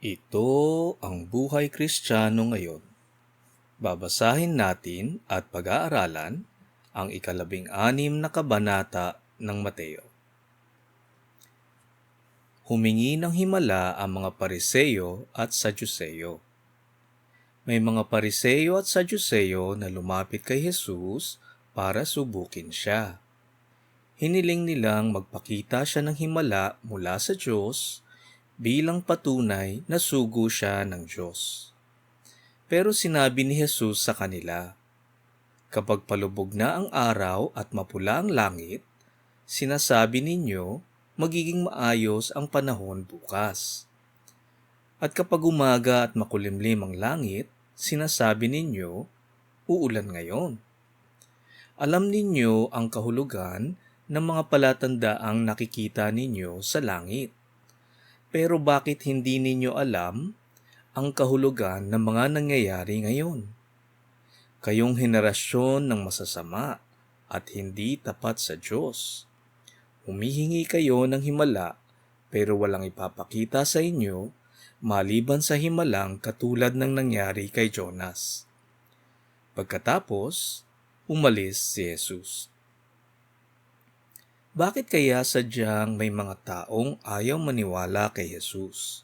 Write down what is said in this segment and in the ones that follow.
Ito ang buhay Kristiyano ngayon. Babasahin natin at pag-aaralan ang ika-16 na kabanata ng Mateo. Humingi ng himala ang mga Pariseo at Sadyuseyo. May mga Pariseo at Sadyuseyo na lumapit kay Jesus para subukin siya. Hiniling nilang magpakita siya ng himala mula sa Diyos bilang patunay na sugo siya ng Diyos. Pero sinabi ni Jesus sa kanila, "Kapag palubog na ang araw at mapula ang langit, sinasabi ninyo magiging maayos ang panahon bukas. At kapag umaga at makulimlim ang langit, sinasabi ninyo uulan ngayon. Alam ninyo ang kahulugan ng mga palatandaang nakikita ninyo sa langit. Pero bakit hindi ninyo alam ang kahulugan ng mga nangyayari ngayon? Kayong henerasyon ng masasama at hindi tapat sa Diyos. Humihingi kayo ng himala pero walang ipapakita sa inyo maliban sa himalang katulad ng nangyari kay Jonas." Pagkatapos, umalis si Jesus. Bakit kaya sadyang may mga taong ayaw maniwala kay Jesus?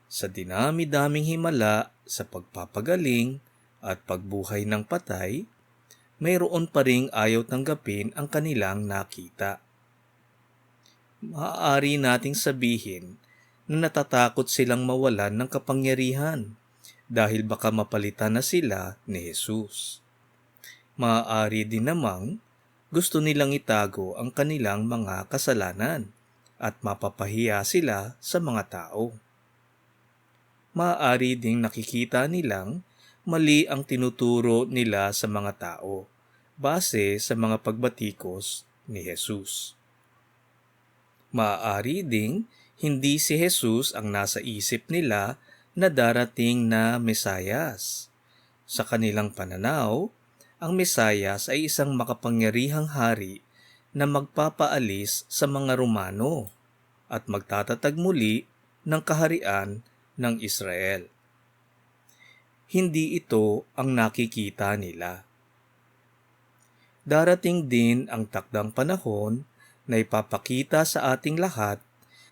Sa dinami-daming himala sa pagpapagaling at pagbuhay ng patay, mayroon pa ring ayaw tanggapin ang kanilang nakita. Maaari nating sabihin na natatakot silang mawalan ng kapangyarihan dahil baka mapalitan na sila ni Jesus. Maaari din namang gusto nilang itago ang kanilang mga kasalanan at mapapahiya sila sa mga tao. Maaari ding nakikita nilang mali ang tinuturo nila sa mga tao base sa mga pagbatikos ni Jesus. Maaari ding hindi si Jesus ang nasa isip nila na darating na Mesayas. Sa kanilang pananaw, ang Mesayas ay isang makapangyarihang hari na magpapaalis sa mga Romano at magtatatag muli ng kaharian ng Israel. Hindi ito ang nakikita nila. Darating din ang takdang panahon na ipapakita sa ating lahat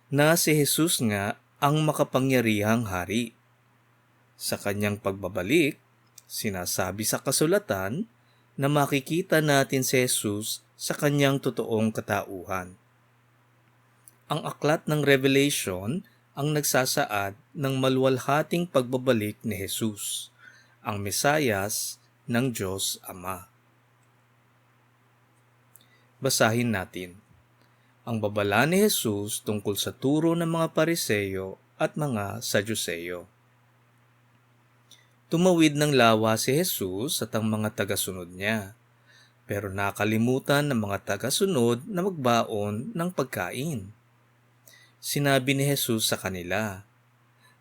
na si Jesus nga ang makapangyarihang hari. Sa kanyang pagbabalik, sinasabi sa kasulatan na makikita natin si Jesus sa kanyang totoong katauhan. Ang aklat ng Revelation ang nagsasaad ng maluwalhating pagbabalik ni Jesus, ang Mesayas ng Diyos Ama. Basahin natin ang babala ni Jesus tungkol sa turo ng mga Pariseo at mga Sadyuseyo. Tumawid ng lawa si Jesus at ang mga tagasunod niya, pero nakalimutan ng mga tagasunod na magbaon ng pagkain. Sinabi ni Jesus sa kanila,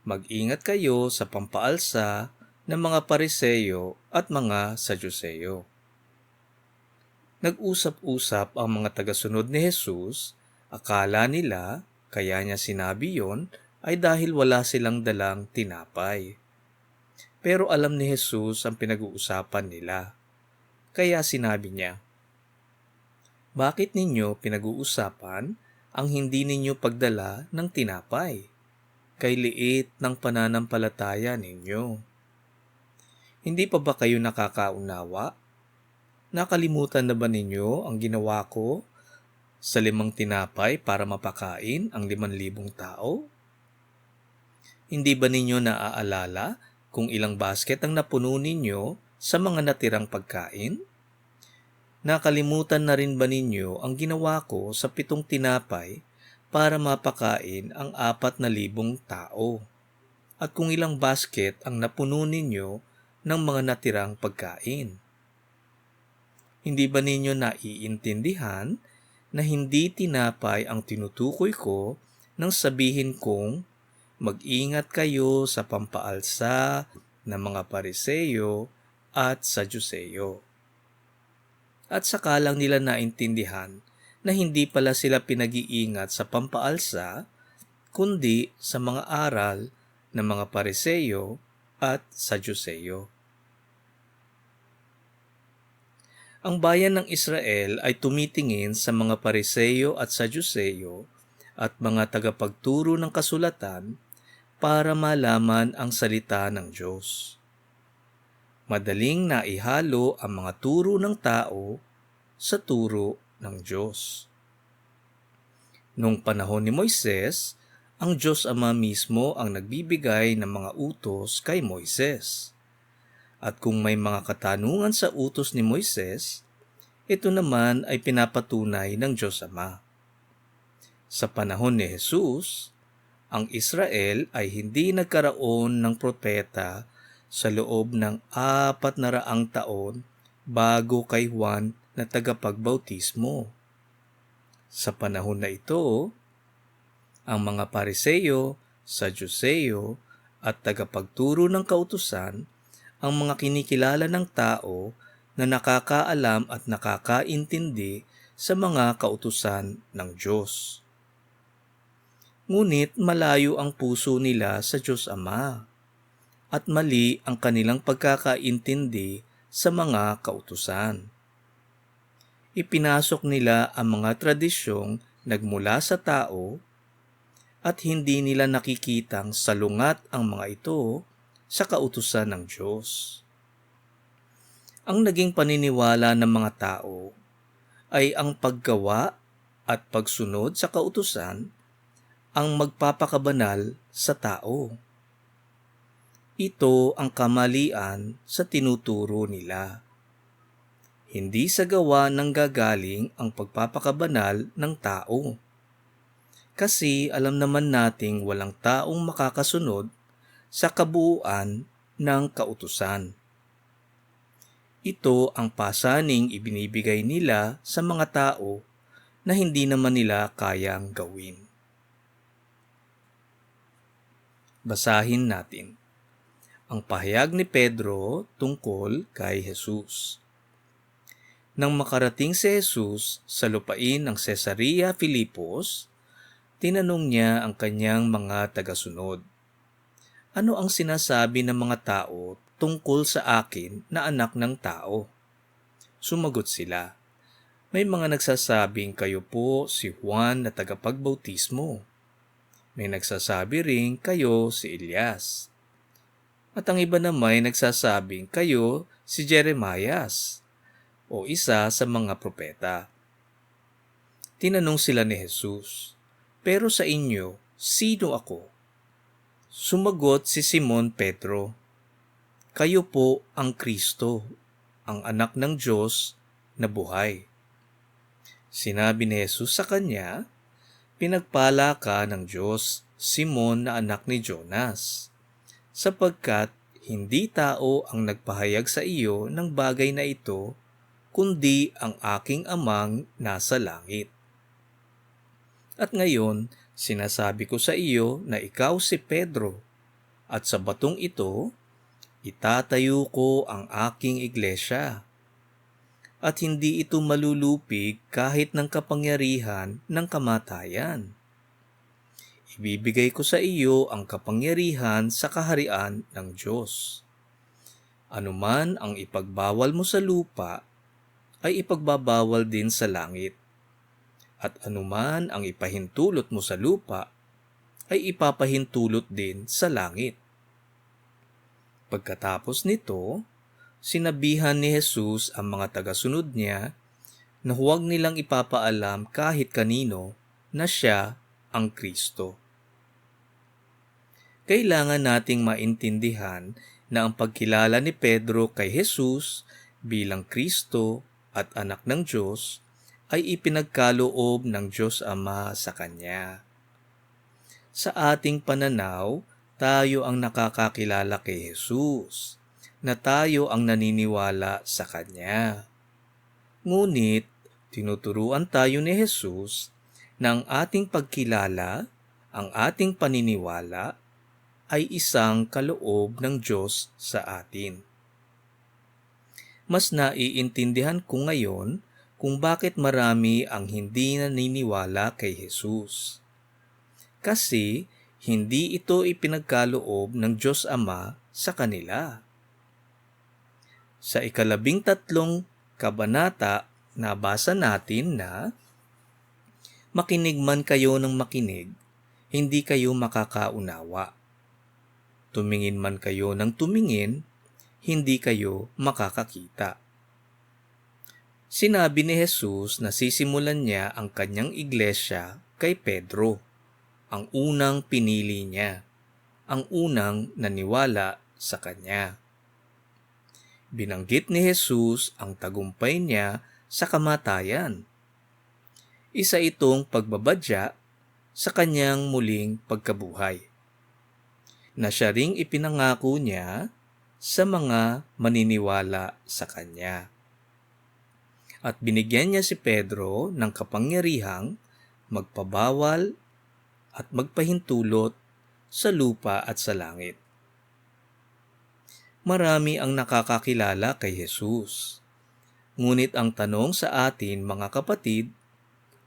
"Mag-ingat kayo sa pampaalsa ng mga Pariseo at mga Sadyuseyo." Nag-usap-usap ang mga tagasunod ni Jesus. Akala nila kaya niya sinabi yon ay dahil wala silang dalang tinapay. Pero alam ni Jesus ang pinag-uusapan nila. Kaya sinabi niya, "Bakit ninyo pinag-uusapan ang hindi ninyo pagdala ng tinapay? Kay liit ng pananampalataya ninyo. Hindi pa ba kayo nakakaunawa? Nakalimutan na ba ninyo ang ginawa ko sa 5 tinapay para mapakain ang 5,000 tao? Hindi ba ninyo naaalala kung ilang basket ang napuno ninyo sa mga natirang pagkain? Nakalimutan na rin ba ninyo ang ginawa ko sa 7 tinapay para mapakain ang 4,000 tao? At kung ilang basket ang napuno ninyo ng mga natirang pagkain? Hindi ba ninyo naiintindihan na hindi tinapay ang tinutukoy ko nang sabihin kong mag-ingat kayo sa pampaalsa ng mga Pariseo at Sadyuseyo?" At saka lang nila naintindihan na hindi pala sila pinag-iingat sa pampaalsa, kundi sa mga aral ng mga Pariseo at Sadyuseyo. Ang bayan ng Israel ay tumitingin sa mga Pariseo at Sadyuseyo at mga tagapagturo ng kasulatan para malaman ang salita ng Diyos. Madaling naihalo ang mga turo ng tao sa turo ng Diyos. Noong panahon ni Moises, ang Diyos Ama mismo ang nagbibigay ng mga utos kay Moises. At kung may mga katanungan sa utos ni Moises, ito naman ay pinapatunay ng Diyos Ama. Sa panahon ni Jesus, ang Israel ay hindi nagkaroon ng propeta sa loob ng 400 taon bago kay Juan na tagapagbautismo. Sa panahon na ito, ang mga Pariseo, Sadyuseyo at tagapagturo ng kautusan ang mga kinikilala ng tao na nakakaalam at nakakaintindi sa mga kautusan ng Diyos. Ngunit malayo ang puso nila sa Diyos Ama at mali ang kanilang pagkakaintindi sa mga kautusan. Ipinasok nila ang mga tradisyong nagmula sa tao at hindi nila nakikitang salungat ang mga ito sa kautusan ng Diyos. Ang naging paniniwala ng mga tao ay ang paggawa at pagsunod sa kautusan ang magpapakabanal sa tao. Ito ang kamalian sa tinuturo nila. Hindi sa gawa ng gagaling ang pagpapakabanal ng tao. Kasi alam naman nating walang taong makakasunod sa kabuuan ng kautusan. Ito ang pasaning ibinibigay nila sa mga tao na hindi naman nila kayang gawin. Basahin natin ang pahayag ni Pedro tungkol kay Jesus. Nang makarating si Jesus sa lupain ng Cesarea Filipos, tinanong niya ang kanyang mga tagasunod, "Ano ang sinasabi ng mga tao tungkol sa akin na anak ng tao?" Sumagot sila, "May mga nagsasabing kayo po si Juan na tagapagbautismo. May nagsasabi ring kayo si Elias. At ang iba naman ay nagsasabing kayo si Jeremias o isa sa mga propeta." Tinanong sila ni Jesus, "Pero sa inyo, sino ako?" Sumagot si Simon Pedro, "Kayo po ang Kristo, ang anak ng Diyos na buhay." Sinabi ni Jesus sa kanya, "Pinagpala ka ng Diyos, Simon na anak ni Jonas, sapagkat hindi tao ang nagpahayag sa iyo ng bagay na ito, kundi ang aking Amang nasa langit. At ngayon, sinasabi ko sa iyo na ikaw si Pedro, at sa batong ito, itatayo ko ang aking iglesia. At hindi ito malulupig kahit ng kapangyarihan ng kamatayan. Ibibigay ko sa iyo ang kapangyarihan sa kaharian ng Diyos. Anuman ang ipagbawal mo sa lupa, ay ipagbabawal din sa langit. At anuman ang ipahintulot mo sa lupa, ay ipapahintulot din sa langit." Pagkatapos nito, sinabihan ni Jesus ang mga tagasunod niya na huwag nilang ipapaalam kahit kanino na siya ang Kristo. Kailangan nating maintindihan na ang pagkilala ni Pedro kay Jesus bilang Kristo at anak ng Diyos ay ipinagkaloob ng Diyos Ama sa kanya. Sa ating pananaw, tayo ang nakakakilala kay Jesus, na tayo ang naniniwala sa kanya. Ngunit, tinuturuan tayo ni Jesus na ang ating pagkilala, ang ating paniniwala, ay isang kaloob ng Diyos sa atin. Mas naiintindihan ko ngayon kung bakit marami ang hindi naniniwala kay Jesus. Kasi Hindi ito ipinagkaloob ng Diyos Ama sa kanila. Sa 13 kabanata, nabasa natin na, "Makinig man kayo ng makinig, hindi kayo makakaunawa. Tumingin man kayo ng tumingin, hindi kayo makakakita." Sinabi ni Jesus na sisimulan niya ang kanyang iglesia kay Pedro, ang unang pinili niya, ang unang naniwala sa kanya. Binanggit ni Jesus ang tagumpay niya sa kamatayan. Isa itong pagbabadya sa kanyang muling pagkabuhay, na siya ring ipinangako niya sa mga maniniwala sa kanya. At binigyan niya si Pedro ng kapangyarihang magpabawal at magpahintulot sa lupa at sa langit. Marami ang nakakakilala kay Jesus. Ngunit ang tanong sa atin, mga kapatid,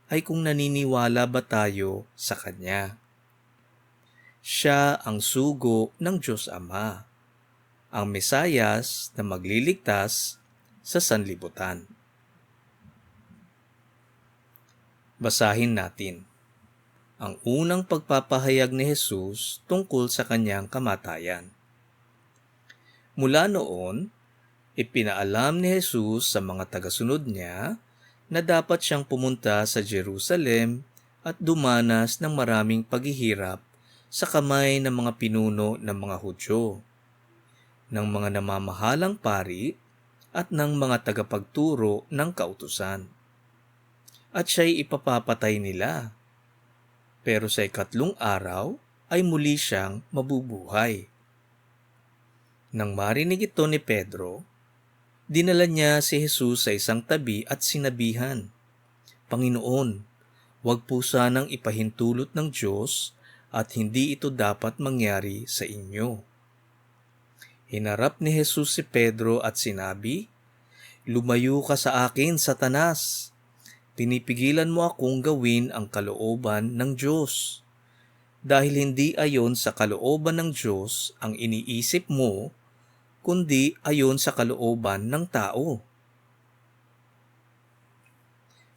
ay kung naniniwala ba tayo sa Kanya. Siya ang sugo ng Diyos Ama, ang Mesayas na magliligtas sa sanlibutan. Basahin natin ang unang pagpapahayag ni Jesus tungkol sa kanyang kamatayan. Mula noon, ipinaalam ni Jesus sa mga tagasunod niya na dapat siyang pumunta sa Jerusalem at dumanas ng maraming paghihirap sa kamay ng mga pinuno ng mga Hudyo, ng mga namamahalang pari at ng mga tagapagturo ng kautusan. At siya'y ipapapatay nila. Pero sa 3 araw ay muli siyang mabubuhay. Nang marinig ito ni Pedro, dinala niya si Jesus sa isang tabi at sinabihan, "Panginoon, huwag po sanang ipahintulot ng Diyos at hindi ito dapat mangyari sa inyo." Hinarap ni Jesus si Pedro at sinabi, "Lumayo ka sa akin, Satanas! Pinipigilan mo akong gawin ang kalooban ng Diyos. Dahil hindi ayon sa kalooban ng Diyos ang iniisip mo, kundi ayon sa kalooban ng tao."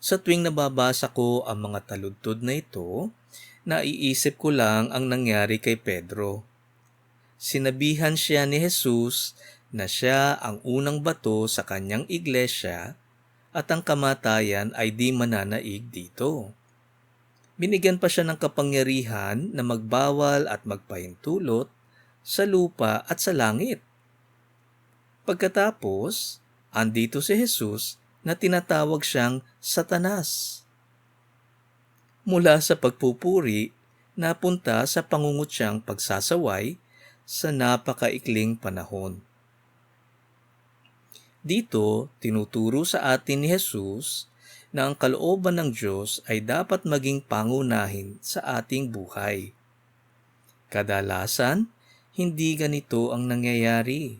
Sa tuwing nababasa ko ang mga taludtod na ito, naiisip ko lang ang nangyari kay Pedro. Sinabihan siya ni Jesus na siya ang unang bato sa kanyang iglesia at ang kamatayan ay di mananaig dito. Binigyan pa siya ng kapangyarihan na magbawal at magpahintulot sa lupa at sa langit. Pagkatapos, andito si Jesus na tinatawag siyang Satanas. Mula sa pagpupuri, napunta sa pangungutyang pagsasaway sa napakaikling panahon. Dito, tinuturo sa atin ni Jesus na ang kalooban ng Diyos ay dapat maging pangunahin sa ating buhay. Kadalasan, hindi ganito ang nangyayari.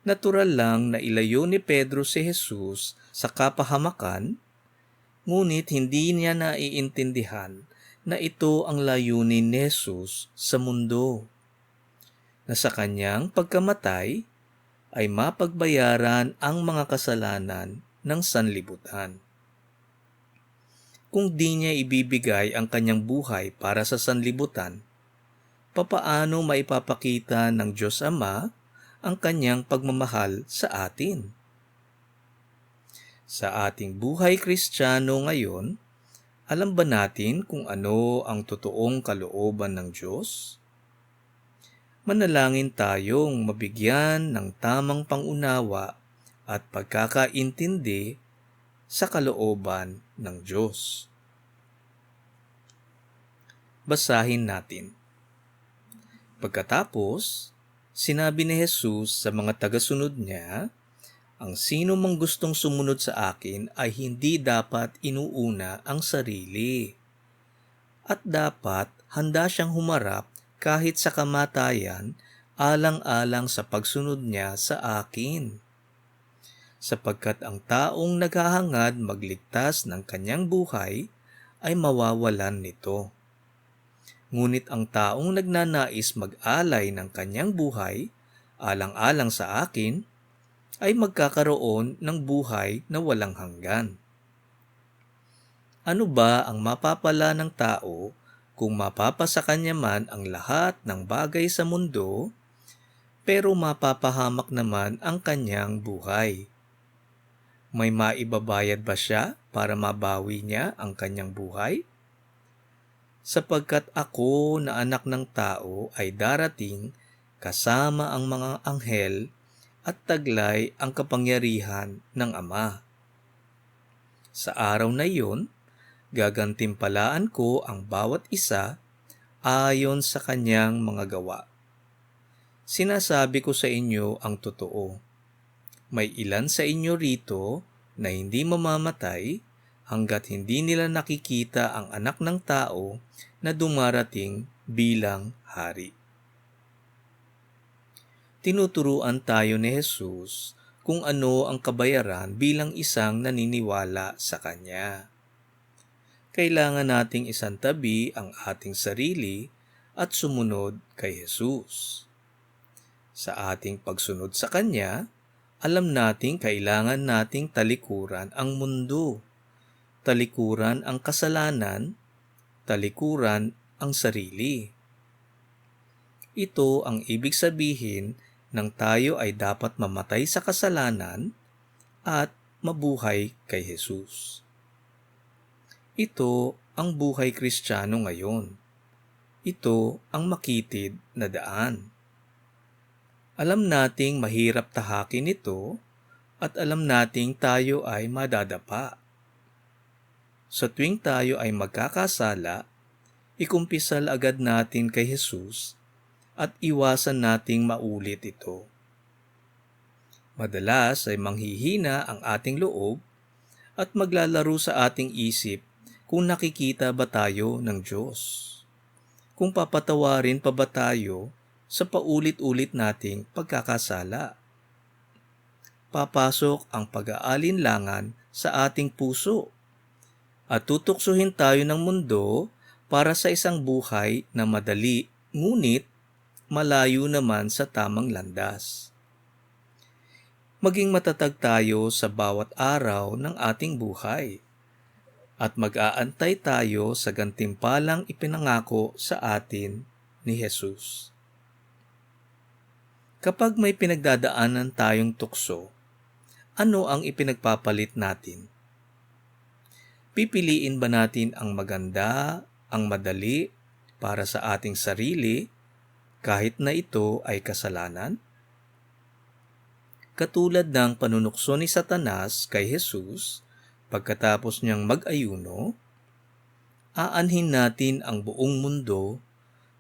Natural lang na ilayo ni Pedro si Jesus sa kapahamakan, ngunit hindi niya naiintindihan na ito ang layunin ni Jesus sa mundo, na sa kanyang pagkamatay ay mapagbayaran ang mga kasalanan ng sanlibutan. Kung di niya ibibigay ang kanyang buhay para sa sanlibutan, papaano maipapakita ng Diyos Ama ang kanyang pagmamahal sa atin? Sa ating buhay Kristiyano ngayon, alam ba natin kung ano ang totoong kalooban ng Diyos? Manalangin tayong mabigyan ng tamang pangunawa at pagkakaintindi sa kalooban ng Diyos. Basahin natin. Pagkatapos, sinabi ni Jesus sa mga tagasunod niya, "Ang sino mang gustong sumunod sa akin ay hindi dapat inuuna ang sarili, at dapat handa siyang humarap kahit sa kamatayan alang-alang sa pagsunod niya sa akin. Sapagkat ang taong naghahangad magligtas ng kanyang buhay ay mawawalan nito. Ngunit ang taong nagnanais mag-alay ng kanyang buhay, alang-alang sa akin, ay magkakaroon ng buhay na walang hanggan. Ano ba ang mapapala ng tao kung mapapasa kanya man ang lahat ng bagay sa mundo, pero mapapahamak naman ang kanyang buhay? May maibabayad ba siya para mabawi niya ang kanyang buhay? Sapagkat ako na anak ng tao ay darating kasama ang mga anghel at taglay ang kapangyarihan ng Ama. Sa araw na iyon, gagantimpalaan ko ang bawat isa ayon sa kanyang mga gawa. Sinasabi ko sa inyo ang totoo. May ilan sa inyo rito na hindi mamamatay hanggat hindi nila nakikita ang anak ng tao na dumarating bilang hari. Tinuturuan tayo ni Jesus kung ano ang kabayaran bilang isang naniniwala sa Kanya. Kailangan nating isantabi ang ating sarili at sumunod kay Jesus. Sa ating pagsunod sa Kanya, alam nating kailangan nating talikuran ang mundo, talikuran ang kasalanan, talikuran ang sarili. Ito ang ibig sabihin nang tayo ay dapat mamatay sa kasalanan at mabuhay kay Jesus. Ito ang buhay Kristiyano ngayon. Ito ang makitid na daan. Alam nating mahirap tahakin ito at alam nating tayo ay madadapa. Sa tuwing tayo ay magkakasala, ikumpisal agad natin kay Jesus at iwasan nating maulit ito. Madalas ay manghihina ang ating loob at maglalaro sa ating isip kung nakikita ba tayo ng Diyos. Kung papatawarin pa ba tayo sa paulit-ulit nating pagkakasala. Papasok ang pag-aalinlangan sa ating puso at tutuksohin tayo ng mundo para sa isang buhay na madali ngunit malayo naman sa tamang landas. Maging matatag tayo sa bawat araw ng ating buhay at mag-aantay tayo sa gantimpalang ipinangako sa atin ni Jesus. Kapag may pinagdadaanan tayong tukso, ano ang ipinagpapalit natin? Pipiliin ba natin ang maganda, ang madali para sa ating sarili, kahit na ito ay kasalanan? Katulad ng panunukso ni Satanas kay Jesus, pagkatapos niyang mag-ayuno, aanhin natin ang buong mundo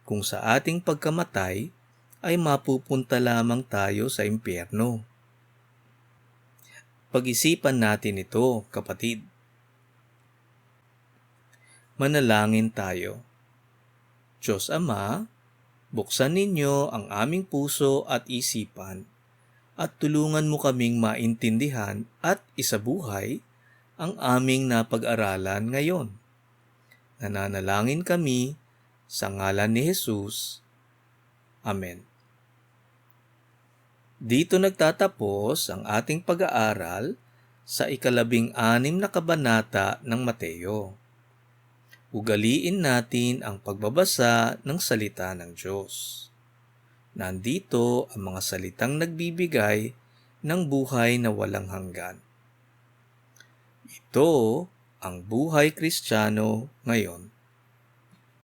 kung sa ating pagkamatay ay mapupunta lamang tayo sa impyerno. Pag-isipan natin ito, kapatid. Manalangin tayo. Diyos Ama, buksan ninyo ang aming puso at isipan at tulungan mo kaming maintindihan at isabuhay ang aming napag-aralan ngayon. Nananalangin kami sa ngalan ni Jesus. Amen. Dito nagtatapos ang ating pag-aaral sa 16 na kabanata ng Mateo. Ugaliin natin ang pagbabasa ng salita ng Diyos. Nandito ang mga salitang nagbibigay ng buhay na walang hanggan. Ito ang buhay Kristiyano ngayon.